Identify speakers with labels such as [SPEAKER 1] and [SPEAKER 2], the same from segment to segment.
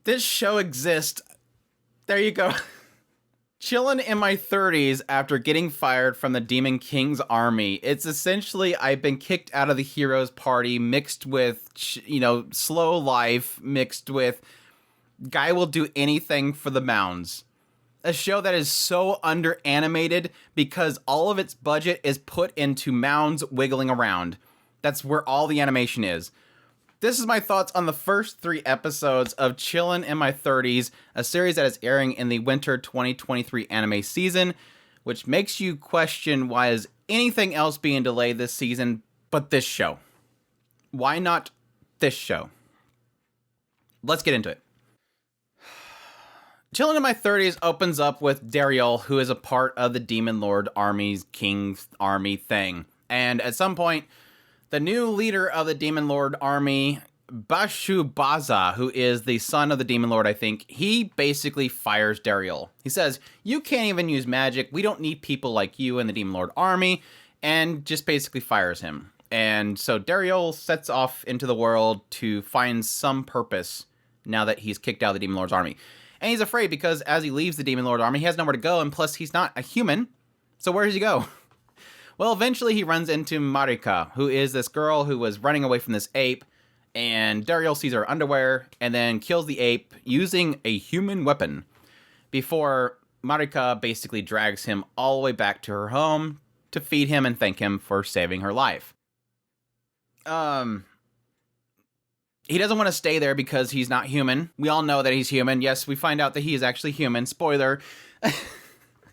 [SPEAKER 1] This show exists. There you go. Chillin' in my 30s after getting fired from the Demon King's army. It's essentially I've been kicked out of the heroes party mixed with, slow life mixed with guy will do anything for the mounds. A show that is so under-animated because all of its budget is put into mounds wiggling around. That's where all the animation is. This is my thoughts on the first 3 episodes of Chillin' in My 30s, a series that is airing in the winter 2023 anime season, which makes you question why is anything else being delayed this season but this show? Why not this show? Let's get into it. Chillin' in My 30s opens up with Daryl, who is a part of the Demon Lord Army's King's Army thing. And at some point, the new leader of the Demon Lord Army, Bashubaza, who is the son of the Demon Lord, I think, he basically fires Daryl. He says, you can't even use magic, we don't need people like you in the Demon Lord Army, and just basically fires him. And so Daryl sets off into the world to find some purpose now that he's kicked out of the Demon Lord's army. And he's afraid because as he leaves the Demon Lord army, he has nowhere to go, and plus he's not a human, so where does he go? Well, eventually he runs into Marika, who is this girl who was running away from this ape, and Daryl sees her underwear and then kills the ape using a human weapon before Marika basically drags him all the way back to her home to feed him and thank him for saving her life. He doesn't want to stay there because he's not human. We all know that he's human. Yes, we find out that he is actually human. Spoiler.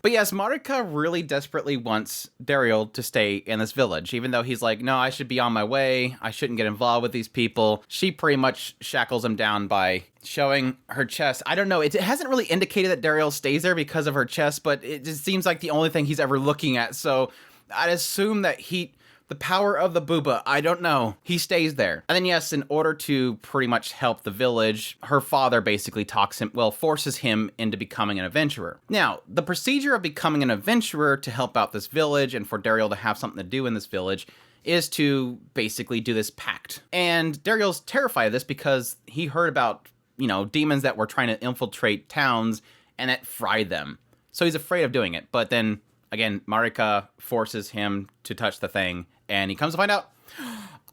[SPEAKER 1] But yes, Marika really desperately wants Daryl to stay in this village, even though he's like, no, I should be on my way. I shouldn't get involved with these people. She pretty much shackles him down by showing her chest. I don't know. It hasn't really indicated that Daryl stays there because of her chest, but it just seems like the only thing he's ever looking at. So I'd assume that the power of the booba, I don't know. He stays there. And then yes, in order to pretty much help the village, her father basically forces him into becoming an adventurer. Now, the procedure of becoming an adventurer to help out this village and for Daryl to have something to do in this village is to basically do this pact. And Daryl's terrified of this because he heard about, demons that were trying to infiltrate towns and that fried them. So he's afraid of doing it. But then again, Marika forces him to touch the thing, and he comes to find out,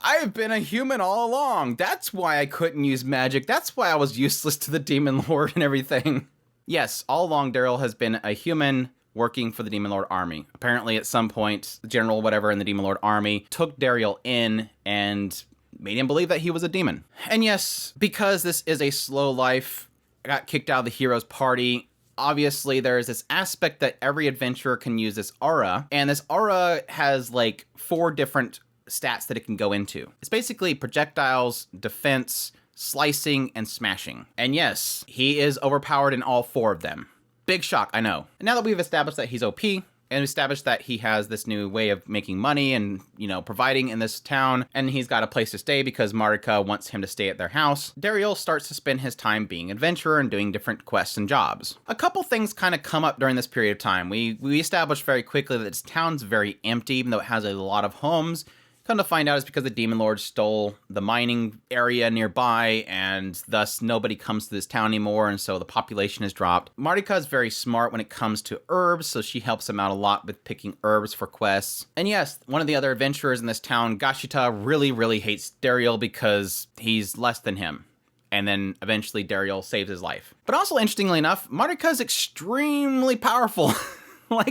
[SPEAKER 1] I've been a human all along. That's why I couldn't use magic. That's why I was useless to the Demon Lord and everything. Yes, all along Daryl has been a human working for the Demon Lord army. Apparently at some point, the general whatever in the Demon Lord army took Daryl in and made him believe that he was a demon. And yes, because this is a slow life, I got kicked out of the heroes party. Obviously, there's this aspect that every adventurer can use this aura, and this aura has 4 different stats that it can go into. It's basically projectiles, defense, slicing, and smashing. And yes, he is overpowered in all 4 of them. Big shock, I know. And now that we've established that he's OP, and established that he has this new way of making money and, providing in this town, and he's got a place to stay because Marika wants him to stay at their house, Daryl starts to spend his time being an adventurer and doing different quests and jobs. A couple things kind of come up during this period of time. We established very quickly that this town's very empty, even though it has a lot of homes. Come to find out it's because the Demon Lord stole the mining area nearby, and thus nobody comes to this town anymore, and so the population has dropped. Marika is very smart when it comes to herbs, so she helps him out a lot with picking herbs for quests. And yes, one of the other adventurers in this town, Gashita, really, really hates Daryl because he's less than him. And then eventually Daryl saves his life. But also, interestingly enough, Marika is extremely powerful.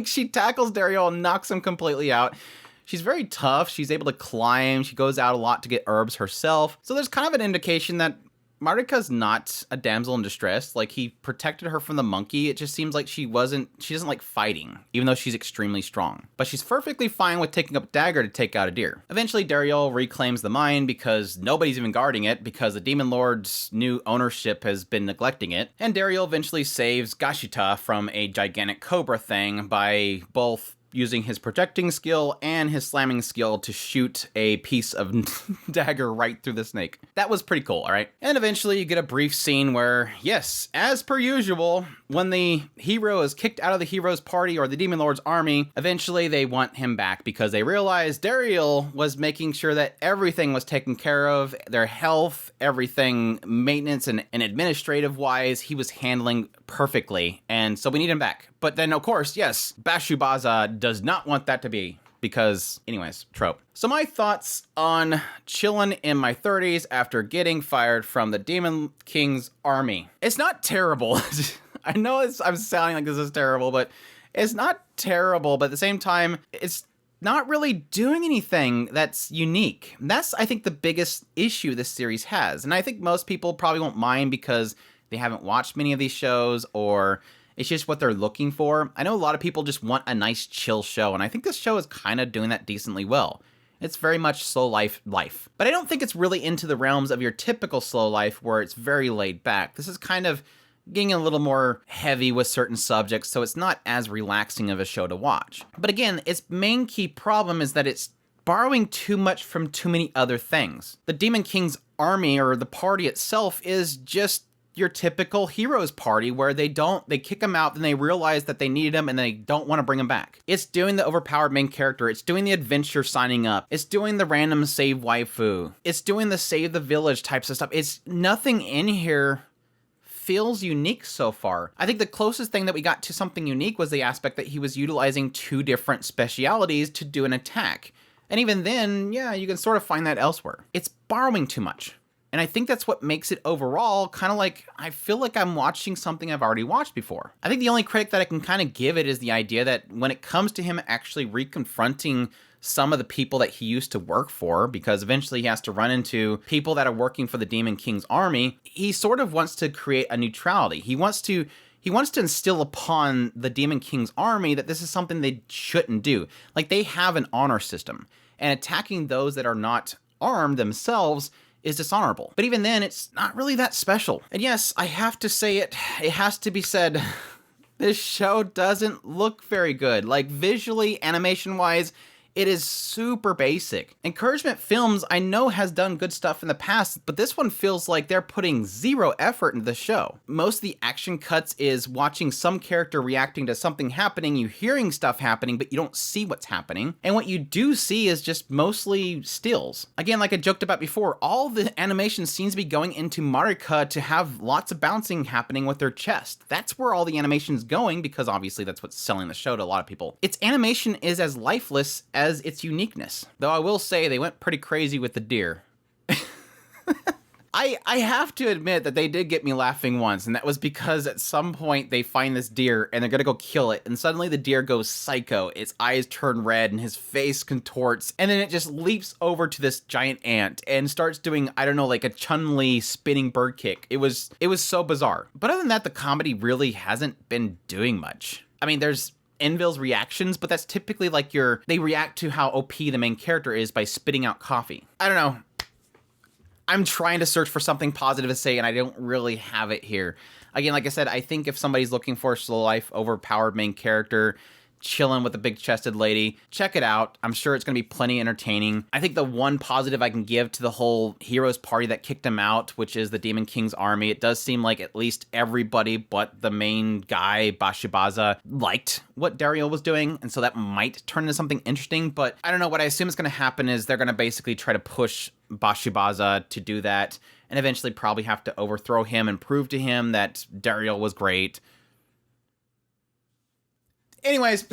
[SPEAKER 1] She tackles Daryl and knocks him completely out. She's very tough. She's able to climb. She goes out a lot to get herbs herself. So there's kind of an indication that Marika's not a damsel in distress. He protected her from the monkey. It just seems like she doesn't like fighting, even though she's extremely strong. But she's perfectly fine with taking up a dagger to take out a deer. Eventually, Daryl reclaims the mine because nobody's even guarding it because the Demon Lord's new ownership has been neglecting it. And Daryl eventually saves Gashita from a gigantic cobra thing by both using his projecting skill and his slamming skill to shoot a piece of dagger right through the snake. That was pretty cool, all right? And eventually you get a brief scene where, yes, as per usual, when the hero is kicked out of the hero's party or the Demon Lord's army, eventually they want him back because they realize Dariel was making sure that everything was taken care of, their health, everything, maintenance and administrative wise, he was handling perfectly. And so we need him back. But then, of course, yes, Bashubaza does not want that to be. Because, anyways, trope. So my thoughts on Chillin in my 30s after getting fired from the Demon King's army. It's not terrible. I know I'm sounding like this is terrible, but it's not terrible. But at the same time, it's not really doing anything that's unique. And that's, I think, the biggest issue this series has. And I think most people probably won't mind because they haven't watched many of these shows or it's just what they're looking for. I know a lot of people just want a nice chill show, and I think this show is kind of doing that decently well. It's very much slow life. But I don't think it's really into the realms of your typical slow life where it's very laid back. This is kind of getting a little more heavy with certain subjects, so it's not as relaxing of a show to watch. But again, its main key problem is that it's borrowing too much from too many other things. The Demon King's army, or the party itself, is just your typical heroes party where they kick him out, then they realize that they need him and they don't want to bring him back. It's doing the overpowered main character. It's doing the adventure signing up. It's doing the random save waifu. It's doing the save the village types of stuff. It's nothing in here feels unique so far. I think the closest thing that we got to something unique was the aspect that he was utilizing two different specialities to do an attack. And even then, yeah, you can sort of find that elsewhere. It's borrowing too much. And I think that's what makes it overall kind of like, I feel like I'm watching something I've already watched before. I think the only critic that I can kind of give it is the idea that when it comes to him actually reconfronting some of the people that he used to work for, because eventually he has to run into people that are working for the Demon King's army, he sort of wants to create a neutrality. He wants to instill upon the Demon King's army that this is something they shouldn't do. Like, they have an honor system, and attacking those that are not armed themselves is dishonorable. But even then, it's not really that special. And yes, I have to say it has to be said, this show doesn't look very good. Like, visually, animation-wise, it is super basic. Encouragement Films, I know, has done good stuff in the past, but this one feels like they're putting zero effort into the show. Most of the action cuts is watching some character reacting to something happening, you hearing stuff happening, but you don't see what's happening. And what you do see is just mostly stills. Again, like I joked about before, all the animation seems to be going into Marika to have lots of bouncing happening with their chest. That's where all the animation's going, because obviously that's what's selling the show to a lot of people. Its animation is as lifeless as its uniqueness. Though I will say they went pretty crazy with the deer. I have to admit that they did get me laughing once, and that was because at some point they find this deer and they're gonna go kill it, and suddenly the deer goes psycho. Its eyes turn red and his face contorts, and then it just leaps over to this giant ant and starts doing, I don't know, like a Chun-Li spinning bird kick. It was so bizarre. But other than that, the comedy really hasn't been doing much. I mean, there's Envil's reactions, but that's typically like they react to how OP the main character is by spitting out coffee. I don't know. I'm trying to search for something positive to say, and I don't really have it here. Again, like I said, I think if somebody's looking for a slow life, overpowered main character, chilling with a big-chested lady, check it out. I'm sure it's going to be plenty entertaining. I think the one positive I can give to the whole heroes party that kicked him out, which is the Demon King's army, it does seem like at least everybody but the main guy, Bashibaza, liked what Dariel was doing, and so that might turn into something interesting, but I don't know. What I assume is going to happen is they're going to basically try to push Bashibaza to do that, and eventually probably have to overthrow him and prove to him that Dariel was great. Anyways,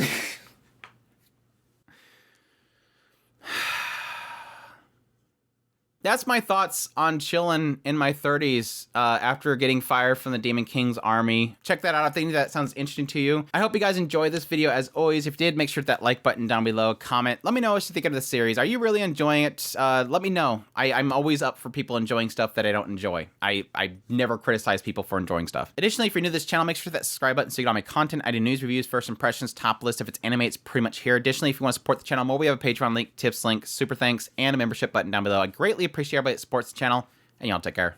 [SPEAKER 1] that's my thoughts on Chillin in my 30s after getting fired from the Demon King's army. Check that out. I think that sounds interesting to you. I hope you guys enjoyed this video. As always, if you did, make sure to hit that like button down below. Comment. Let me know what you think of the series. Are you really enjoying it? Let me know. I'm always up for people enjoying stuff that I don't enjoy. I never criticize people for enjoying stuff. Additionally, if you're new to this channel, make sure to hit that subscribe button so you get all my content. I do news, reviews, first impressions, top list. If it's anime, it's pretty much here. Additionally, if you want to support the channel more, we have a Patreon link, tips link, super thanks, and a membership button down below. I greatly appreciate everybody that supports the channel, and y'all take care.